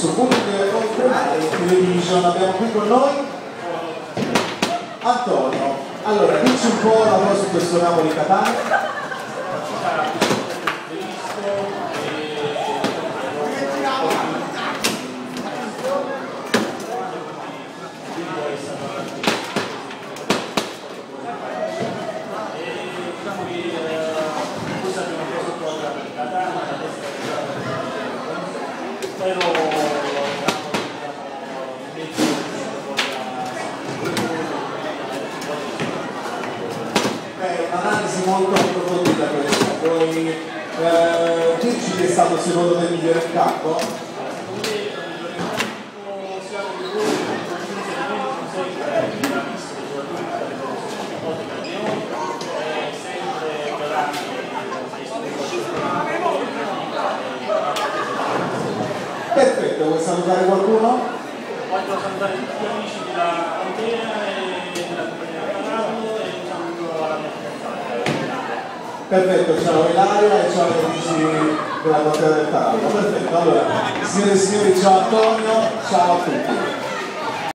su Bullet Oltre Television. Abbiamo qui con noi Antonio. Allora, dici un po' la tua su questo Napoli Catania. Un'analisi molto approfondita questa. Vuoi dirci chi è stato secondo te il migliore in campo? Perfetto, vuoi salutare qualcuno? Voglio salutare tutti gli amici della Contea e della compagnia Canario e un saluto alla mia fidanzata. Perfetto, ciao Ilaria e ciao agli amici della Contea del Tarano. Perfetto, allora, signore e signori, ciao Antonio, ciao a tutti.